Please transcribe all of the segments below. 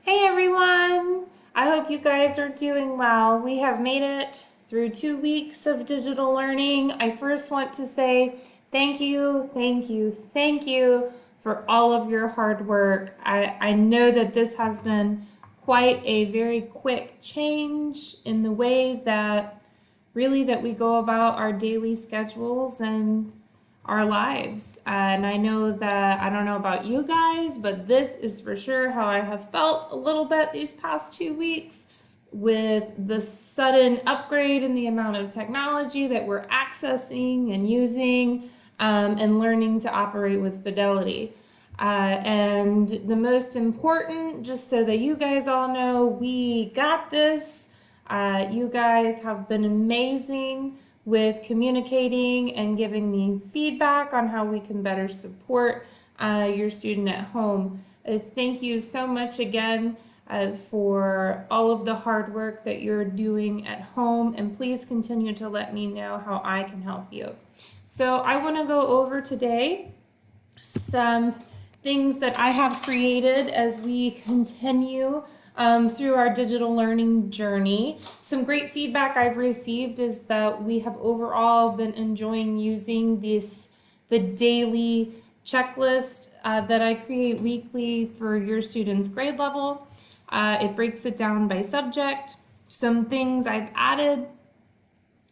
Hey everyone! I hope you guys are doing well. We have made it through 2 weeks of digital learning. I first want to say thank you, thank you, thank you for all of your hard work. I know that this has been quite a very quick change in the way that we go about our daily schedules and our lives. And I know that, I don't know about you guys, but this is for sure how I have felt a little bit these past 2 weeks with the sudden upgrade in the amount of technology that we're accessing and using and learning to operate with fidelity. And the most important, just so that you guys all know, we got this. You guys have been amazing with communicating and giving me feedback on how we can better support your student at home. Thank you so much again for all of the hard work that you're doing at home, and please continue to let me know how I can help you. So I want to go over today some things that I have created as we continue through our digital learning journey. Some great feedback I've received is that we have overall been enjoying using the daily checklist that I create weekly for your students' grade level. It breaks it down by subject. Some things I've added,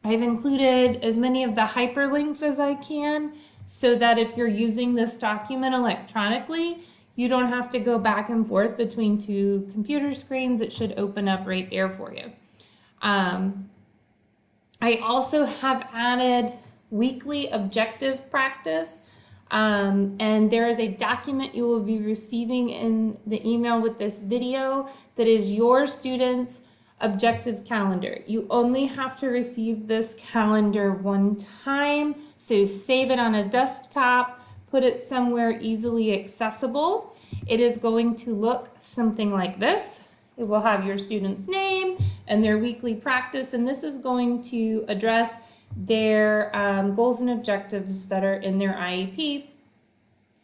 I've included as many of the hyperlinks as I can so that if you're using this document electronically, you don't have to go back and forth between two computer screens. It should open up right there for you. I also have added weekly objective practice. And there is a document you will be receiving in the email with this video that is your students' objective calendar. You only have to receive this calendar one time, so save it on a desktop, put it somewhere easily accessible. It is going to look something like this. It will have your student's name and their weekly practice, and this is going to address their goals and objectives that are in their IEP,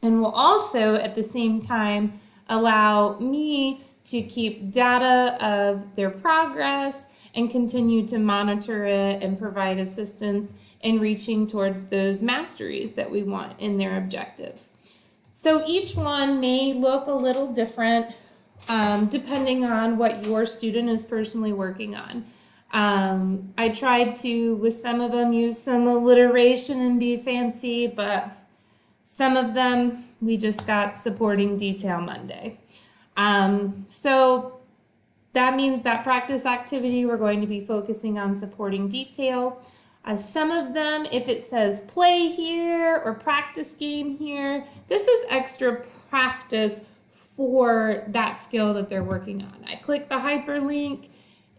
and will also at the same time allow me to keep data of their progress and continue to monitor it and provide assistance in reaching towards those masteries that we want in their objectives. So each one may look a little different depending on what your student is personally working on. I tried to, with some of them, use some alliteration and be fancy, but some of them we just got supporting detail Monday. So that means that practice activity, we're going to be focusing on supporting detail. Some of them, if it says play here or practice game here, this is extra practice for that skill that they're working on. I click the hyperlink,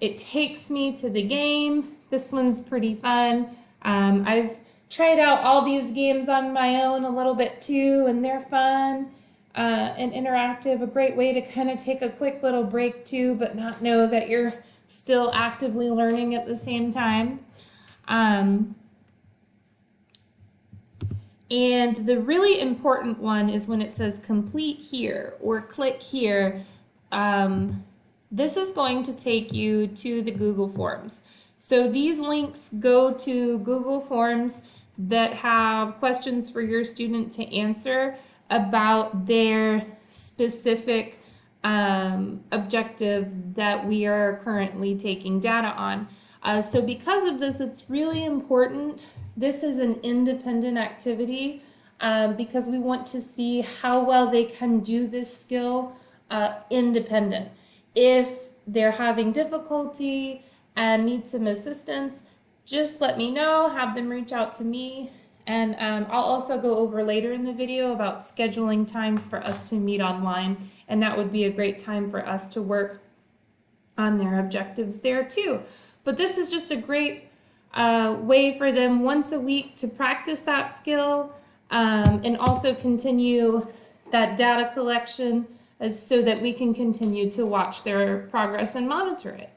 it takes me to the game. This one's pretty fun. I've tried out all these games on my own a little bit too, and they're fun and interactive. A great way to kind of take a quick little break too, but not know that you're still actively learning at the same time. And the really important one is when it says complete here or click here. This is going to take you to the Google Forms. So these links go to Google Forms that have questions for your student to answer about their specific objective that we are currently taking data on. So because of this, it's really important. This is an independent activity because we want to see how well they can do this skill independent. If they're having difficulty and need some assistance, just let me know, have them reach out to me. And I'll also go over later in the video about scheduling times for us to meet online, and that would be a great time for us to work on their objectives there too. But this is just a great way for them once a week to practice that skill and also continue that data collection so that we can continue to watch their progress and monitor it.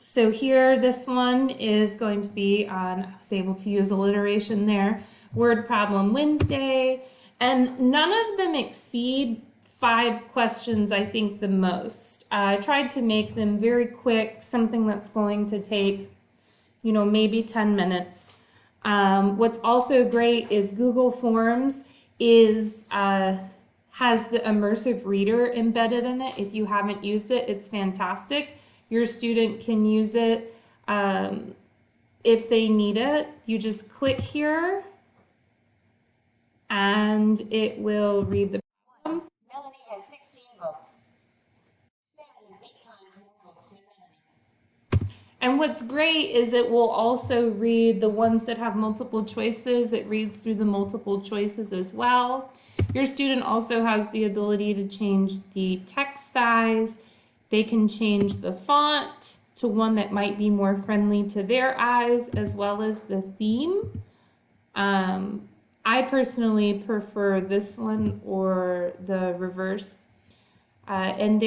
So here, this one is going to be on, I was able to use alliteration there, Word Problem Wednesday, and none of them exceed 5 questions, I think, the most. I tried to make them very quick, something that's going to take, maybe 10 minutes. What's also great is Google Forms has the immersive reader embedded in it. If you haven't used it, it's fantastic. Your student can use it if they need it. You just click here and it will read the problem. Melanie has 16 votes. Sandy has 8 times more votes than Melanie. And what's great is it will also read the ones that have multiple choices. It reads through the multiple choices as well. Your student also has the ability to change the text size. They can change the font to one that might be more friendly to their eyes, as well as the theme. I personally prefer this one or the reverse. And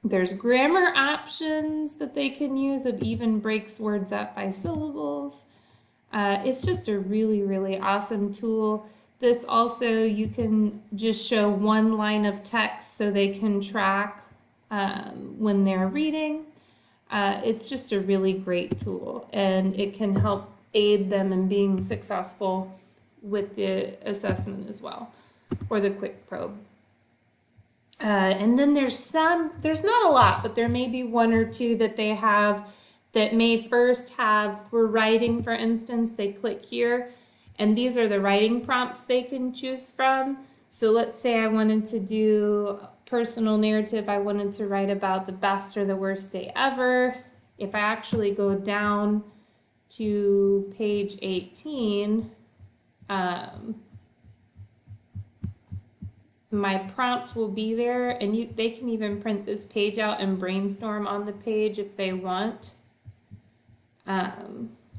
there's grammar options that they can use. It even breaks words up by syllables. It's just a really, really awesome tool. This also, you can just show one line of text so they can track when they're reading. It's just a really great tool, and it can help aid them in being successful with the assessment as well, or the quick probe. And then there's not a lot, but there may be 1 or 2 that they have that may first have, for writing, for instance, they click here, and these are the writing prompts they can choose from. So let's say I wanted to do personal narrative. I wanted to write about the best or the worst day ever. If I actually go down to page 18, my prompt will be there, and they can even print this page out and brainstorm on the page if they want.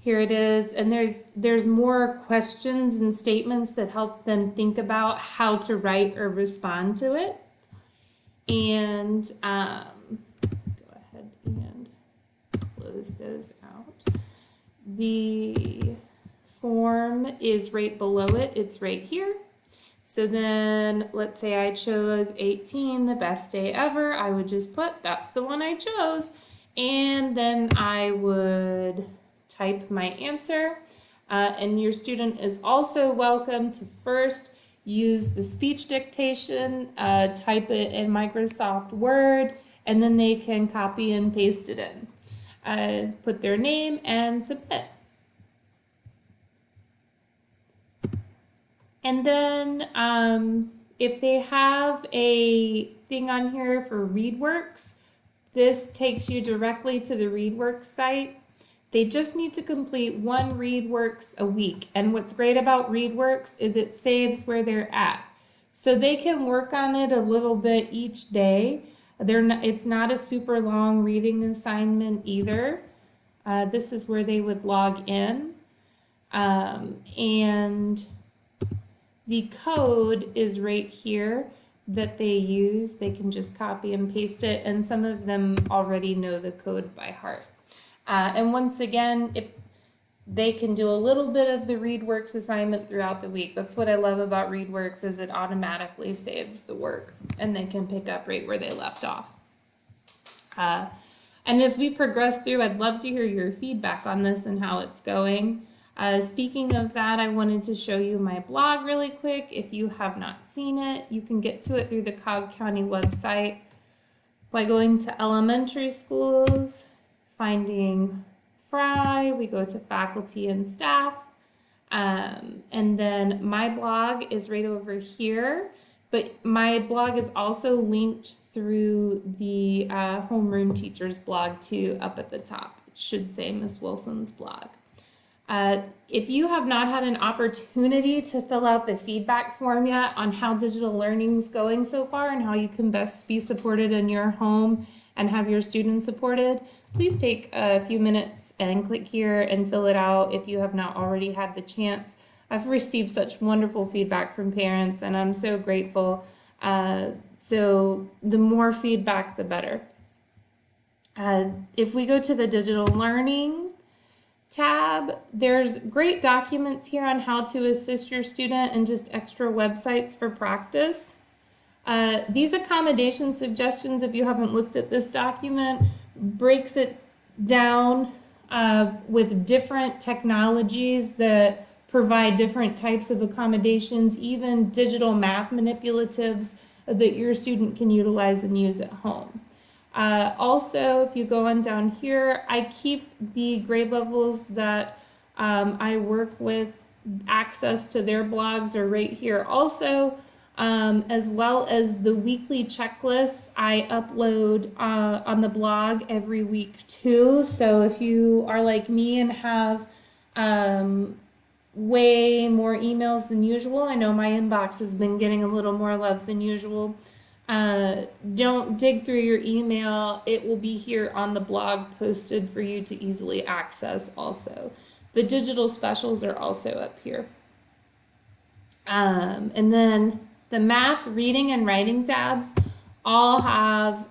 Here it is, and there's more questions and statements that help them think about how to write or respond to it. And go ahead and close those out. The form is right below it. It's right here. So then let's say I chose 18, the best day ever. I would just put, that's the one I chose. And then I would type my answer. And your student is also welcome to first use the speech dictation, type it in Microsoft Word, and then they can copy and paste it in. Put their name and submit. And then if they have a thing on here for ReadWorks, this takes you directly to the ReadWorks site. They just need to complete 1 ReadWorks a week. And what's great about ReadWorks is it saves where they're at. So they can work on it a little bit each day. It's not a super long reading assignment either. This is where they would log in. And the code is right here that they use. They can just copy and paste it, and some of them already know the code by heart. And once again, if they can do a little bit of the ReadWorks assignment throughout the week. That's what I love about ReadWorks, is it automatically saves the work, and they can pick up right where they left off. And as we progress through, I'd love to hear your feedback on this and how it's going. Speaking of that, I wanted to show you my blog really quick. If you have not seen it, you can get to it through the Cobb County website by going to elementary schools, finding Fry, we go to faculty and staff, and then my blog is right over here, but my blog is also linked through the homeroom teachers blog too, up at the top. It should say Miss Wilson's blog. If you have not had an opportunity to fill out the feedback form yet on how digital learning is going so far and how you can best be supported in your home and have your students supported, please take a few minutes and click here and fill it out if you have not already had the chance. I've received such wonderful feedback from parents, and I'm so grateful. So the more feedback, the better. If we go to the digital learning, tab, there's great documents here on how to assist your student and just extra websites for practice. These accommodation suggestions, if you haven't looked at this document, breaks it down with different technologies that provide different types of accommodations, even digital math manipulatives that your student can utilize and use at home. Also, if you go on down here, I keep the grade levels that I work with, access to their blogs are right here also, as well as the weekly checklists I upload on the blog every week too. So if you are like me and have way more emails than usual, I know my inbox has been getting a little more love than usual. Don't dig through your email. It will be here on the blog posted for you to easily access also. The digital specials are also up here. And then the math, reading, and writing tabs all have,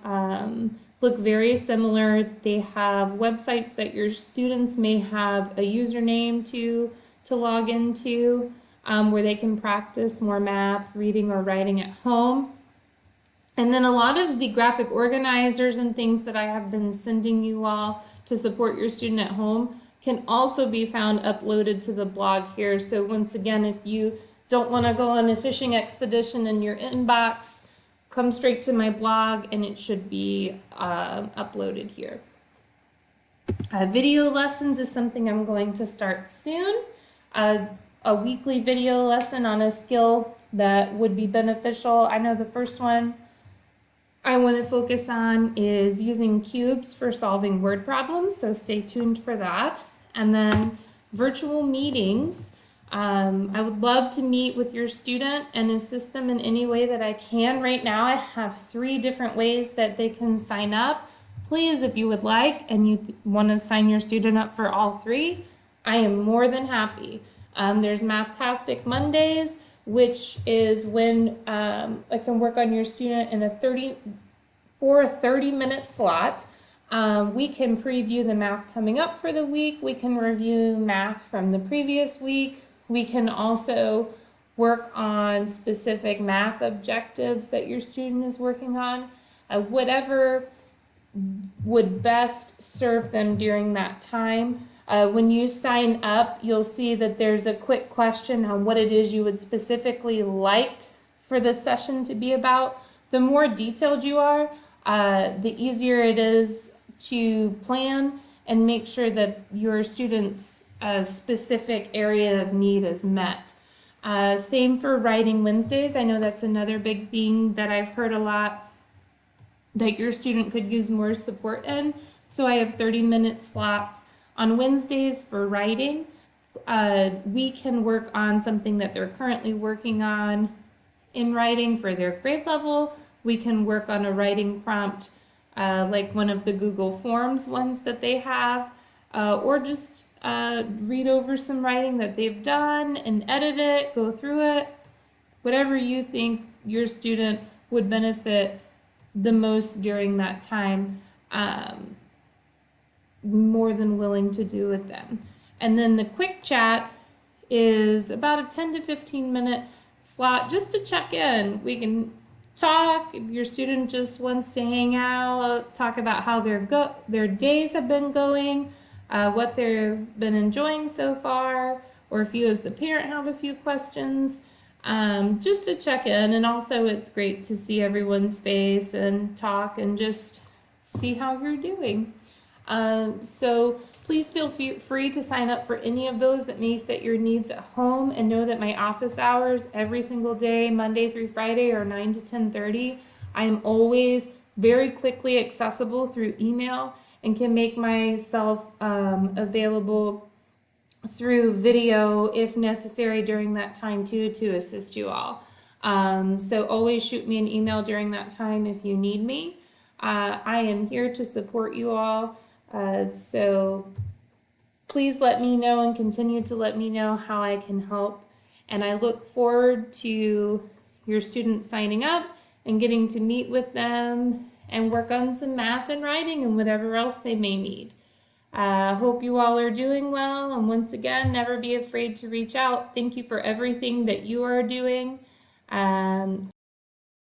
look very similar. They have websites that your students may have a username to log into, where they can practice more math, reading, or writing at home. And then a lot of the graphic organizers and things that I have been sending you all to support your student at home can also be found uploaded to the blog here. So once again, if you don't want to go on a fishing expedition in your inbox, come straight to my blog and it should be uploaded here. Video lessons is something I'm going to start soon. A weekly video lesson on a skill that would be beneficial. I know the first one I want to focus on is using cubes for solving word problems, so stay tuned for that. And then virtual meetings. I would love to meet with your student and assist them in any way that I can. Right now I have 3 different ways that they can sign up. Please, if you would like and you want to sign your student up for all 3, I am more than happy. There's Mathtastic Mondays, which is when I can work on your student in a 30-minute slot. We can preview the math coming up for the week. We can review math from the previous week. We can also work on specific math objectives that your student is working on. Whatever would best serve them during that time. When you sign up, you'll see that there's a quick question on what it is you would specifically like for this session to be about. The more detailed you are, the easier it is to plan and make sure that your student's specific area of need is met. Same for Writing Wednesdays. I know that's another big thing that I've heard a lot that your student could use more support in. So I have 30-minute slots on Wednesdays for writing. We can work on something that they're currently working on in writing for their grade level. We can work on a writing prompt like one of the Google Forms ones that they have, or just read over some writing that they've done and edit it, go through it, whatever you think your student would benefit the most during that time, more than willing to do with them. And then the quick chat is about a 10 to 15 minute slot just to check in. We can talk, if your student just wants to hang out, talk about how their days have been going, what they've been enjoying so far, or if you as the parent have a few questions, just to check in. And also it's great to see everyone's face and talk and just see how you're doing. So please feel free to sign up for any of those that may fit your needs at home, and know that my office hours every single day, Monday through Friday, are 9 to 10:30. I am always very quickly accessible through email and can make myself available through video if necessary during that time too, to assist you all. So always shoot me an email during that time if you need me. I am here to support you all. So please let me know and continue to let me know how I can help. And I look forward to your students signing up and getting to meet with them and work on some math and writing and whatever else they may need. Hope you all are doing well. And once again, never be afraid to reach out. Thank you for everything that you are doing.